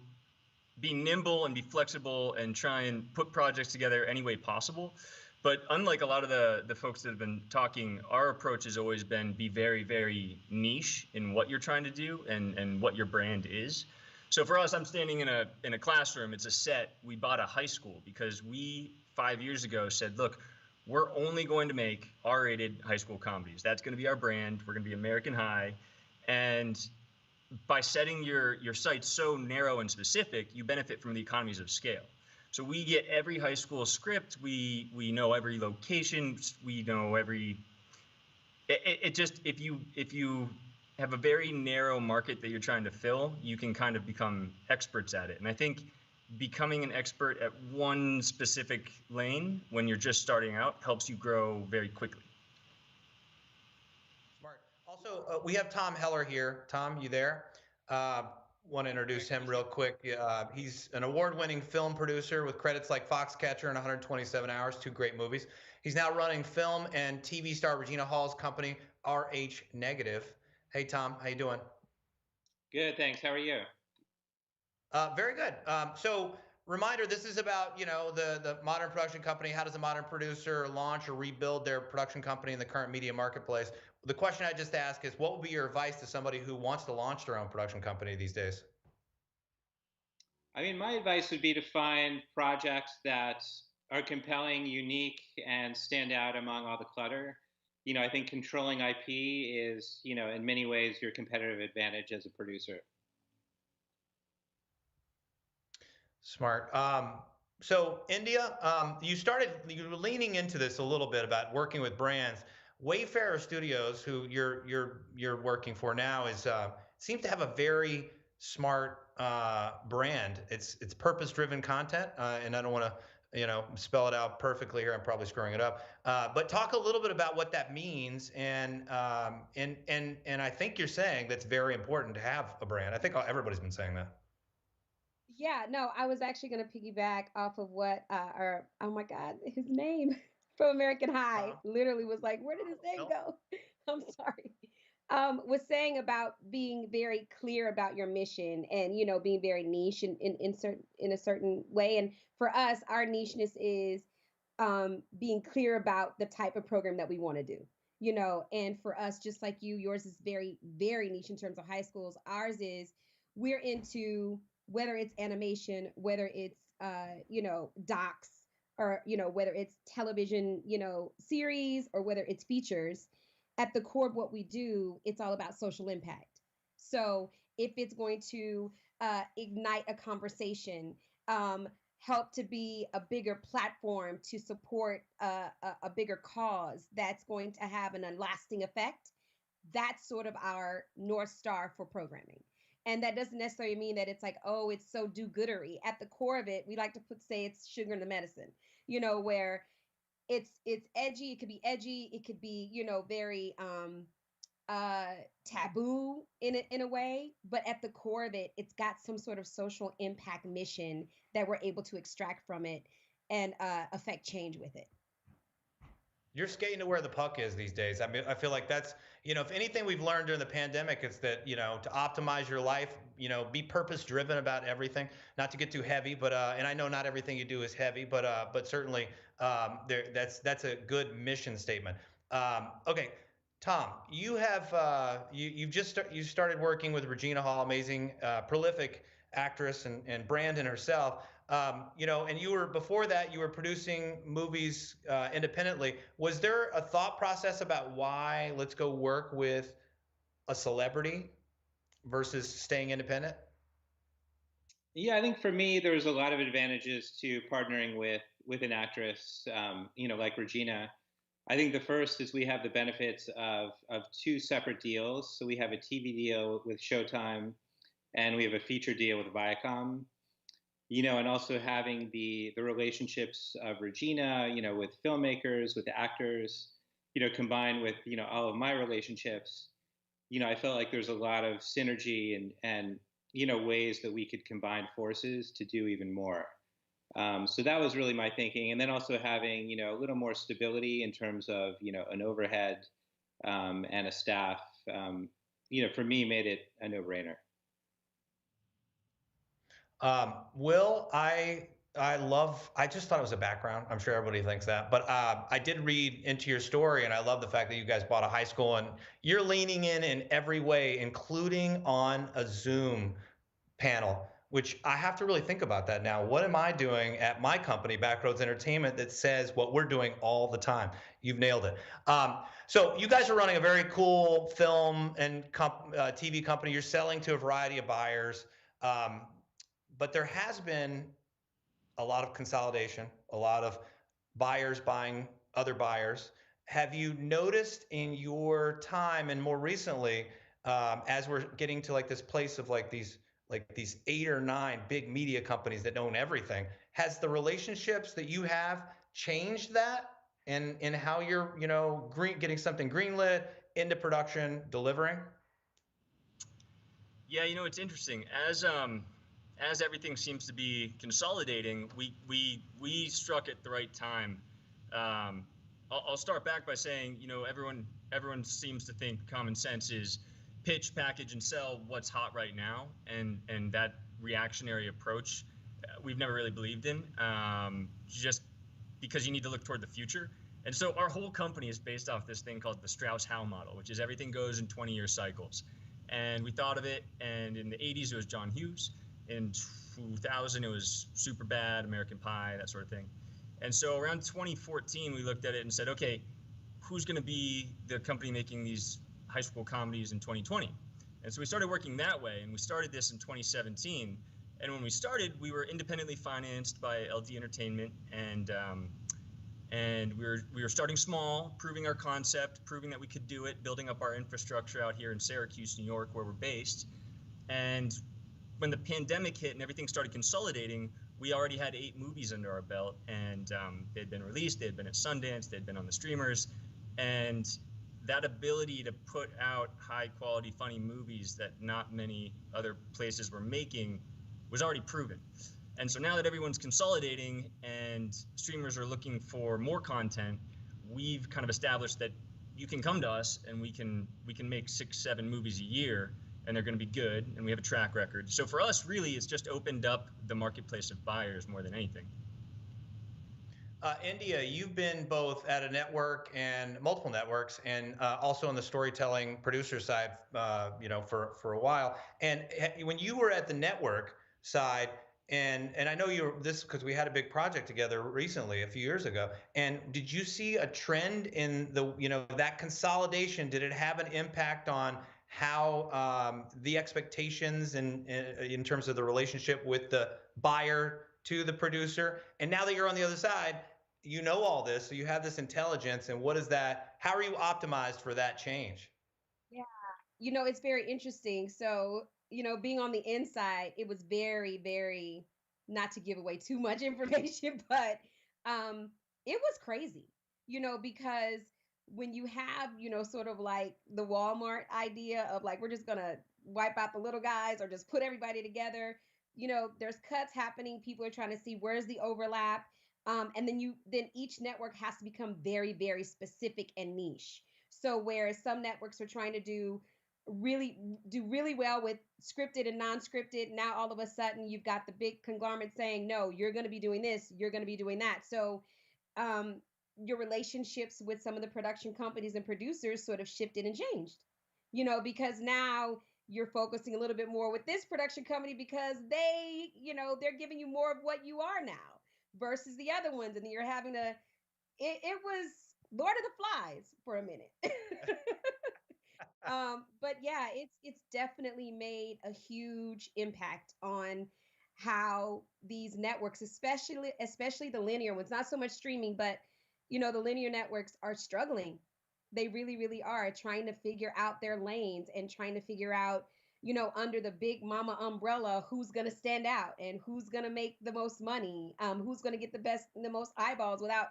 be nimble and be flexible and try and put projects together any way possible. But unlike a lot of the folks that have been talking, our approach has always been be very, very niche in what you're trying to do and what your brand is. So for us, I'm standing in a classroom. It's a set. We bought a high school because we 5 years ago said, look, we're only going to make R-rated high school comedies. That's going to be our brand. We're going to be American High. And by setting your site so narrow and specific, you benefit from the economies of scale. So we get every high school script. We know every location. We know every. It just if you have a very narrow market that you're trying to fill, you can kind of become experts at it. And I think becoming an expert at one specific lane when you're just starting out helps you grow very quickly. Smart. Also, we have Tom Heller here. Tom, you there? Want to introduce him real quick. He's an award-winning film producer with credits like Foxcatcher and 127 Hours, two great movies. He's now running film and TV star Regina Hall's company, RH Negative. Hey, Tom, how you doing? Good, thanks. How are you? Very good. So reminder, this is about, the modern production company. How does a modern producer launch or rebuild their production company in the current media marketplace? The question I just asked is, what would be your advice to somebody who wants to launch their own production company these days? I mean, my advice would be to find projects that are compelling, unique, and stand out among all the clutter. I think controlling IP is, in many ways your competitive advantage as a producer. Smart. So India, you were leaning into this a little bit about working with brands. Wayfarer Studios, who you're working for now, is seems to have a very smart brand. It's purpose-driven content, and I don't want to spell it out perfectly here. I'm probably screwing it up. But talk a little bit about what that means, and I think you're saying that's very important to have a brand. I think everybody's been saying that. Yeah, no, I was actually going to piggyback off of what, or oh my God, his name from American High literally was like, where did his name go? I'm sorry. Was saying about being very clear about your mission and, being very niche in a certain way. And for us, our nicheness is being clear about the type of program that we want to do. And for us, just like you, yours is very, very niche in terms of high schools. Ours is, we're into, whether it's animation, whether it's docs, or whether it's television, series, or whether it's features. At the core of what we do, it's all about social impact. So if it's going to ignite a conversation, help to be a bigger platform to support a bigger cause that's going to have an lasting effect, that's sort of our North Star for programming. And that doesn't necessarily mean that it's like, oh, it's so do-goodery. At the core of it, we like to say it's sugar in the medicine, where it's edgy. It could be edgy. It could be, very taboo in a way, but at the core of it, it's got some sort of social impact mission that we're able to extract from it and affect change with it. You're skating to where the puck is these days. I mean, I feel like that's, if anything we've learned during the pandemic, it's that, to optimize your life, be purpose driven about everything, not to get too heavy, but, and I know not everything you do is heavy, but certainly that's a good mission statement. Okay. Tom, you have, you started working with Regina Hall, amazing, prolific actress and Brandon herself. And before that, you were producing movies independently. Was there a thought process about why let's go work with a celebrity versus staying independent? Yeah, I think for me, there's a lot of advantages to partnering with an actress, like Regina. I think the first is we have the benefits of two separate deals. So we have a TV deal with Showtime, and we have a feature deal with Viacom. And also having the relationships of Regina, with filmmakers, with actors, combined with, all of my relationships, I felt like there's a lot of synergy and ways that we could combine forces to do even more. So that was really my thinking. And then also having, a little more stability in terms of, an overhead and a staff, for me made it a no-brainer. Will, I just thought it was a background. I'm sure everybody thinks that, but I did read into your story, and I love the fact that you guys bought a high school and you're leaning in every way, including on a Zoom panel, which I have to really think about that now. What am I doing at my company, Backroads Entertainment, that says what we're doing all the time? You've nailed it. So you guys are running a very cool film and TV company. You're selling to a variety of buyers. But there has been a lot of consolidation, a lot of buyers buying other buyers. Have you noticed in your time and more recently, as we're getting to like this place of like these 8 or 9 big media companies that own everything, has the relationships that you have changed that in how you're, getting something greenlit into production, delivering? Yeah, it's interesting. As everything seems to be consolidating, we struck at the right time. I'll start back by saying, everyone seems to think common sense is pitch, package, and sell what's hot right now, and that reactionary approach we've never really believed in, just because you need to look toward the future. And so our whole company is based off this thing called the Strauss-Howe model, which is everything goes in 20-year cycles. And we thought of it, and in the 80s it was John Hughes. In 2000, it was Superbad, American Pie, that sort of thing. And so around 2014, we looked at it and said, okay, who's going to be the company making these high school comedies in 2020? And so we started working that way, and we started this in 2017. And when we started, we were independently financed by LD Entertainment, and we were starting small, proving our concept, proving that we could do it, building up our infrastructure out here in Syracuse, New York, where we're based. And when the pandemic hit and everything started consolidating, we already had 8 movies under our belt, and they'd been released, they'd been at Sundance, they'd been on the streamers, and that ability to put out high quality, funny movies that not many other places were making was already proven. And so now that everyone's consolidating and streamers are looking for more content, we've kind of established that you can come to us and we can make 6, 7 movies a year, and they're going to be good, and we have a track record. So for us, really, it's just opened up the marketplace of buyers more than anything. India, you've been both at a network and multiple networks, and also on the storytelling producer side, for a while. And when you were at the network side, and I know you're this because we had a big project together recently, a few years ago. And did you see a trend in that consolidation? Did it have an impact on how the expectations and in terms of the relationship with the buyer to the producer? And now that you're on the other side, you know all this, so you have this intelligence, and what is that? How are you optimized for that change? Yeah. It's very interesting. So, being on the inside, it was very, very, not to give away too much information, but it was crazy, because when you have, sort of like the Walmart idea of like, we're just going to wipe out the little guys or just put everybody together, there's cuts happening. People are trying to see where's the overlap. And then each network has to become very, very specific and niche. So whereas some networks are trying to do really well with scripted and non-scripted, now all of a sudden you've got the big conglomerate saying, no, you're going to be doing this, you're going to be doing that. So um, your relationships with some of the production companies and producers sort of shifted and changed, because now you're focusing a little bit more with this production company because they're giving you more of what you are now versus the other ones. And then you're having to, it was Lord of the Flies for a minute. But yeah, it's definitely made a huge impact on how these networks, especially the linear ones, not so much streaming, but the linear networks are struggling. They really, really are trying to figure out their lanes and trying to figure out, under the big mama umbrella, who's going to stand out and who's going to make the most money, who's going to get the most eyeballs without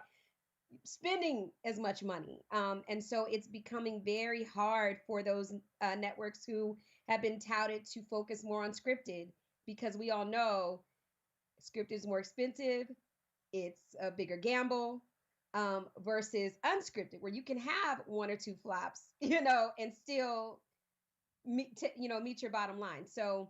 spending as much money. And so it's becoming very hard for those networks who have been touted to focus more on scripted, because we all know scripted is more expensive. It's a bigger gamble, versus unscripted, where you can have one or two flops, and still meet your bottom line. So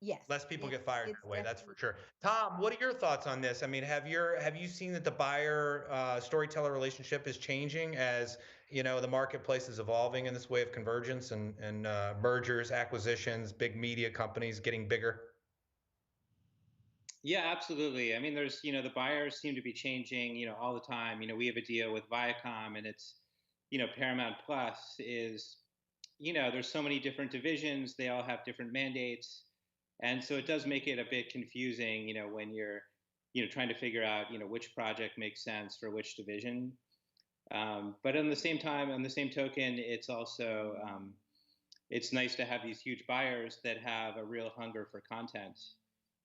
yes, Less people get fired it's that way, that's for definitely. sure. Tom, what are your thoughts on this? I mean, have you seen that the buyer storyteller relationship is changing as the marketplace is evolving in this way of convergence and mergers, acquisitions, big media companies getting bigger? Yeah, absolutely. I mean, there's, the buyers seem to be changing, all the time. We have a deal with Viacom, and it's, Paramount Plus is, there's so many different divisions. They all have different mandates. And so it does make it a bit confusing, when you're, trying to figure out, which project makes sense for which division. But on the same time, on the same token, it's also, it's nice to have these huge buyers that have a real hunger for content,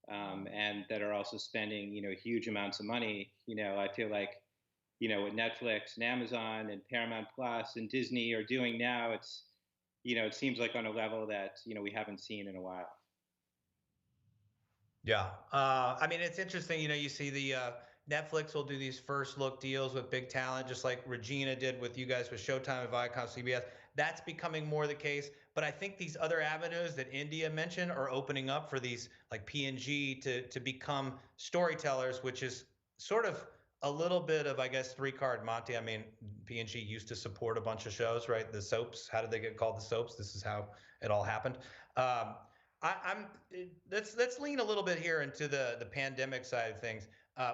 and that are also spending, huge amounts of money. I feel like, what Netflix and Amazon and Paramount Plus and Disney are doing now, it's, it seems like on a level that, we haven't seen in a while. Yeah. I mean, it's interesting. You see the Netflix will do these first look deals with big talent, just like Regina did with you guys with Showtime and Viacom CBS. That's becoming more the case. But I think these other avenues that India mentioned are opening up for these like P&G to become storytellers, which is sort of a little bit of, I guess, three card Monty. I mean, P&G used to support a bunch of shows, right? The soaps. How did they get called the soaps? This is how it all happened. Um, I'm let's lean a little bit here into the pandemic side of things.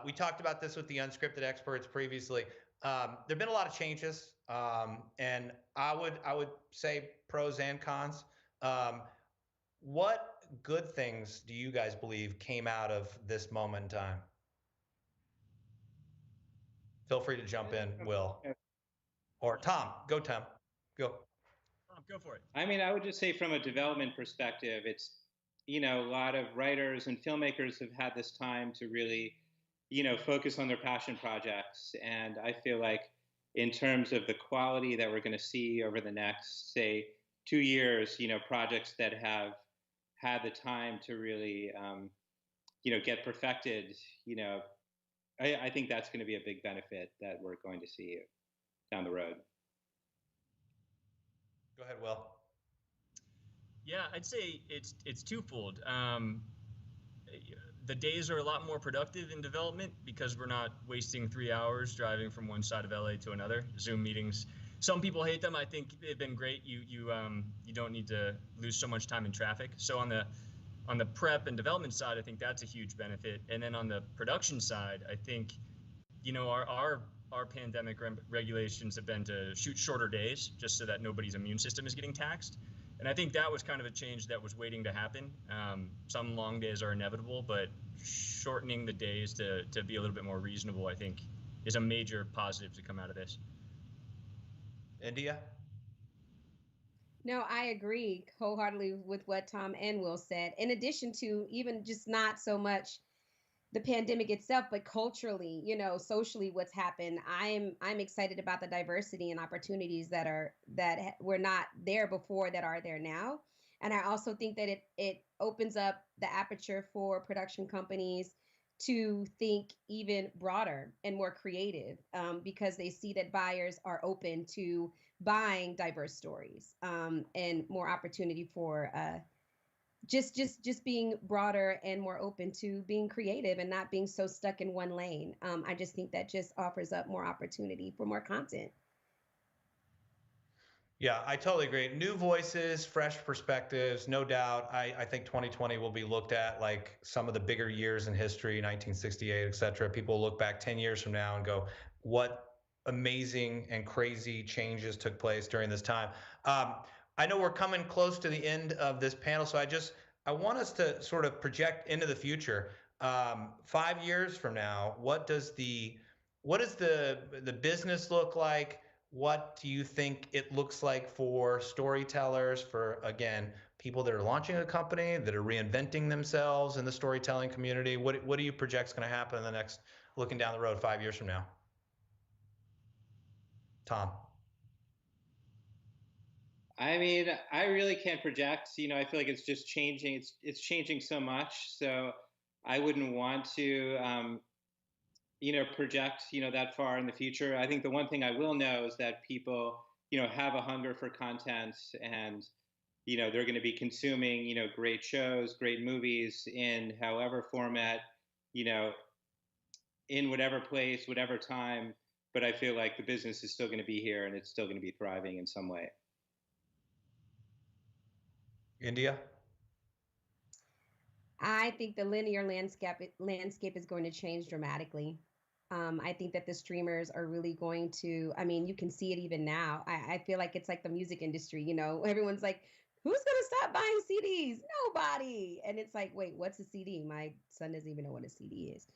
We talked about this with the unscripted experts previously. There've been a lot of changes, and I would say pros and cons. Um, what good things do you guys believe came out of this moment in time? Feel free to jump in, Will or Tom. Go, Tom. Go. Go for it. I mean, I would just say from a development perspective, it's, a lot of writers and filmmakers have had this time to really, focus on their passion projects. And I feel like in terms of the quality that we're going to see over the next, say, 2 years, projects that have had the time to really, get perfected, I think that's going to be a big benefit that we're going to see down the road. Go ahead, Will. Yeah, I'd say it's twofold. the days are a lot more productive in development because we're not wasting 3 hours driving from one side of LA to another. Zoom meetings, some people hate them. I think they've been great. You don't need to lose so much time in traffic. So on the prep and development side, I think that's a huge benefit. And then on the production side, I think, our pandemic regulations have been to shoot shorter days just so that nobody's immune system is getting taxed. And I think that was kind of a change that was waiting to happen. Some long days are inevitable, but shortening the days to be a little bit more reasonable, I think, is a major positive to come out of this. India? No, I agree wholeheartedly with what Tom and Will said. In addition to even just not so much the pandemic itself, but culturally, socially, what's happened. I'm excited about the diversity and opportunities that were not there before that are there now. And I also think that it opens up the aperture for production companies to think even broader and more creative, because they see that buyers are open to buying diverse stories, and more opportunity for just being broader and more open to being creative and not being so stuck in one lane. I just think that just offers up more opportunity for more content. Yeah, I totally agree. New voices, fresh perspectives, no doubt. I think 2020 will be looked at like some of the bigger years in history, 1968, et cetera. People will look back 10 years from now and go, what amazing and crazy changes took place during this time. I know we're coming close to the end of this panel, so I want us to sort of project into the future. 5 years from now, what does the business look like? What do you think it looks like for storytellers, for, again, people that are launching a company, that are reinventing themselves in the storytelling community? What do you project is going to happen in the next, looking down the road 5 years from now? Tom? I mean, I really can't project. I feel like it's just changing. It's changing so much. So I wouldn't want to, project, that far in the future. I think the one thing I will know is that people, have a hunger for content, and, they're going to be consuming, great shows, great movies in however format, in whatever place, whatever time. But I feel like the business is still going to be here, and it's still going to be thriving in some way. India? I think the linear landscape is going to change dramatically. I think that the streamers are really going to, I mean, you can see it even now. I feel like it's like the music industry, everyone's like, who's going to stop buying CDs? Nobody. And it's like, wait, what's a CD? My son doesn't even know what a CD is.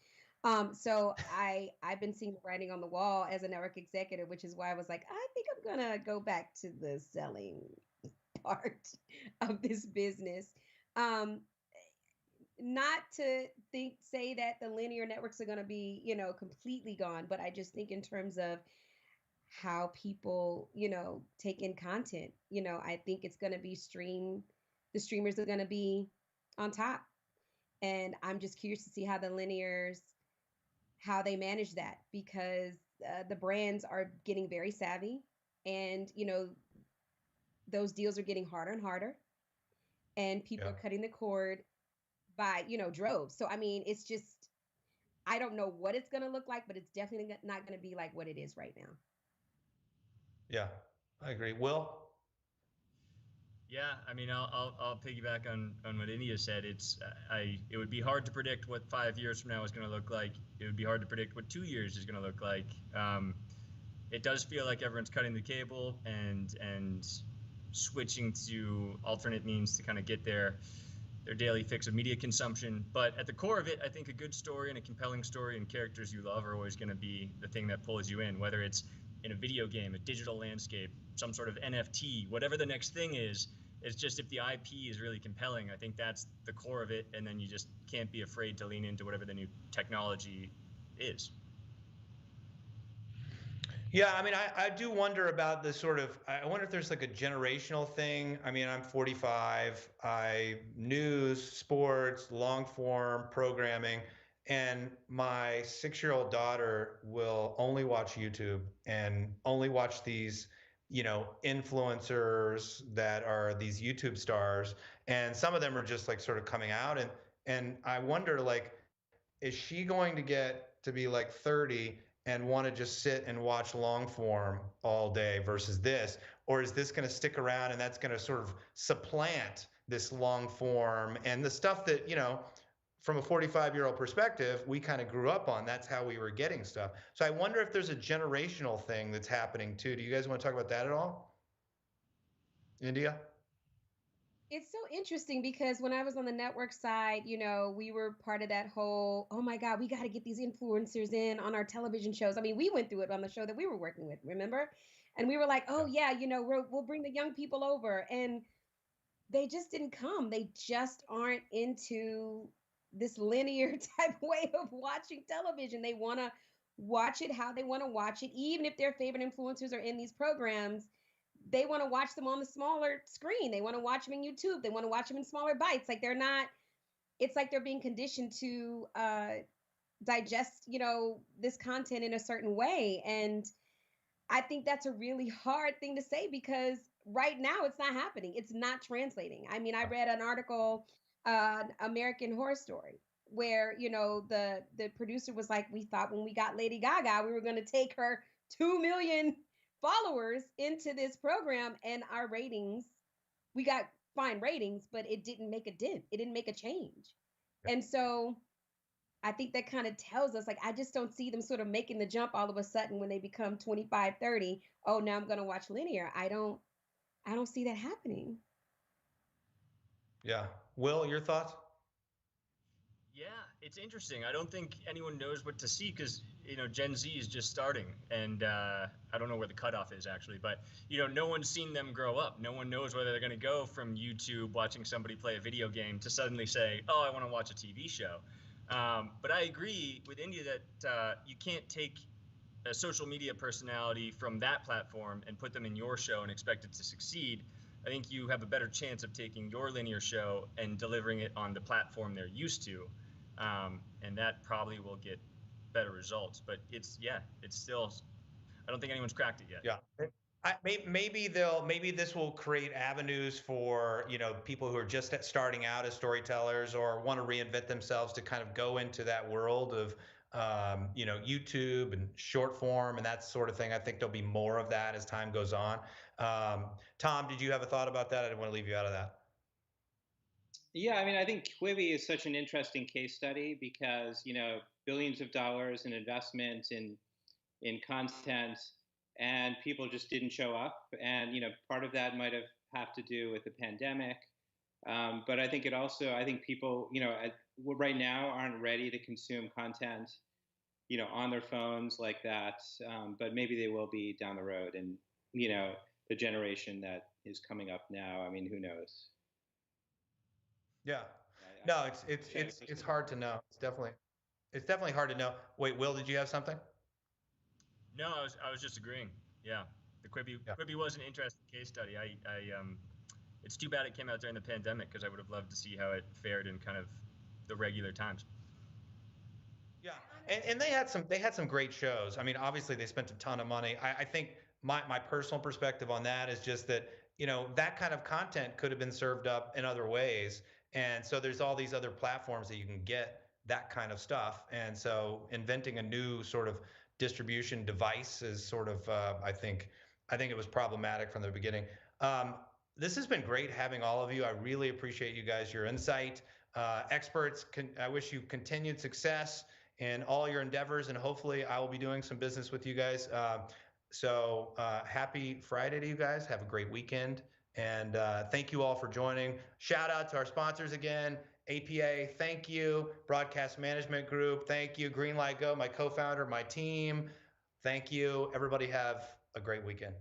So I've been seeing the writing on the wall as a network executive, which is why I was like, I think I'm going to go back to the selling part of this business. Not to say that the linear networks are going to be, completely gone, but I just think in terms of how people, take in content, I think it's going to be the streamers are going to be on top. And I'm just curious to see how the linears, how they manage that, because the brands are getting very savvy, and, those deals are getting harder and harder, and people are cutting the cord by, droves. So, I mean, it's just, I don't know what it's going to look like, but it's definitely not going to be like what it is right now. Yeah, I agree. Will? Yeah, I mean, I'll piggyback on what India said. It would be hard to predict what 5 years from now is going to look like. It would be hard to predict what 2 years is going to look like. It does feel like everyone's cutting the cable and switching to alternate means to kind of get their daily fix of media consumption. But at the core of it, I think a good story and a compelling story and characters you love are always going to be the thing that pulls you in, whether it's in a video game, a digital landscape, some sort of NFT, whatever the next thing is. It's just, if the IP is really compelling, I think that's the core of it. And then you just can't be afraid to lean into whatever the new technology is. Yeah, I mean, I do wonder about this sort of, I wonder if there's like a generational thing. I mean, I'm 45, news, sports, long form programming, and my 6-year-old daughter will only watch YouTube and only watch these, influencers that are these YouTube stars. And some of them are just like sort of coming out. And I wonder, like, is she going to get to be like 30 and want to just sit and watch long form all day versus this? Or is this going to stick around and that's going to sort of supplant this long form and the stuff that, from a 45-year-old perspective, we kind of grew up on? That's how we were getting stuff. So I wonder if there's a generational thing that's happening too. Do you guys want to talk about that at all? India? It's so interesting because when I was on the network side, we were part of that whole, oh my God, we got to get these influencers in on our television shows. I mean, we went through it on the show that we were working with, remember? And we were like, oh yeah, we'll bring the young people over. And they just didn't come. They just aren't into this linear type way of watching television. They want to watch it how they want to watch it. Even if their favorite influencers are in these programs, they want to watch them on the smaller screen. They want to watch them in YouTube. They want to watch them in smaller bites. Like they're not, it's like they're being conditioned to digest, this content in a certain way. And I think that's a really hard thing to say because right now it's not happening. It's not translating. I mean, I read an article, American Horror Story, where the producer was like, we thought when we got Lady Gaga, we were going to take her 2 million followers into this program, and our ratings, we got fine ratings, but it didn't make a dent. It didn't make a change. And so I think that kind of tells us, like, I just don't see them sort of making the jump all of a sudden when they become 25, 30. Oh, now I'm going to watch linear. I don't see that happening. Yeah. Will, your thoughts? Yeah, it's interesting. I don't think anyone knows what to see because Gen Z is just starting, and I don't know where the cutoff is actually, but no one's seen them grow up. No one knows whether they're going to go from YouTube watching somebody play a video game to suddenly say, "Oh, I want to watch a TV show." But I agree with India that you can't take a social media personality from that platform and put them in your show and expect it to succeed. I think you have a better chance of taking your linear show and delivering it on the platform they're used to. And that probably will get better results. But it's still, I don't think anyone's cracked it yet. Yeah. Maybe this will create avenues for people who are just starting out as storytellers or want to reinvent themselves to kind of go into that world of YouTube and short form and that sort of thing. I think there'll be more of that as time goes on. Tom, did you have a thought about that? I didn't want to leave you out of that. Yeah, I mean, I think Quibi is such an interesting case study because billions of dollars in investment in content, and people just didn't show up. And part of that might have to do with the pandemic, but I think I think people right now aren't ready to consume content on their phones like that. But maybe they will be down the road, and the generation that is coming up now. I mean, who knows? Yeah. No, it's hard to know. It's definitely hard to know. Wait, Will, did you have something? No, I was just agreeing. Yeah, the Quibi was an interesting case study. It's too bad it came out during the pandemic because I would have loved to see how it fared in kind of the regular times. Yeah, and they had some great shows. I mean, obviously they spent a ton of money. I think my personal perspective on that is just that that kind of content could have been served up in other ways. And so there's all these other platforms that you can get that kind of stuff. And so inventing a new sort of distribution device is sort of, I think it was problematic from the beginning. This has been great having all of you. I really appreciate you guys, your insight. Experts, I wish you continued success in all your endeavors, and hopefully I will be doing some business with you guys. So happy Friday to you guys. Have a great weekend. And thank you all for joining. Shout out to our sponsors again. APA, thank you. Broadcast Management Group, thank you. GreenlightGO, my co-founder, my team, thank you. Everybody have a great weekend.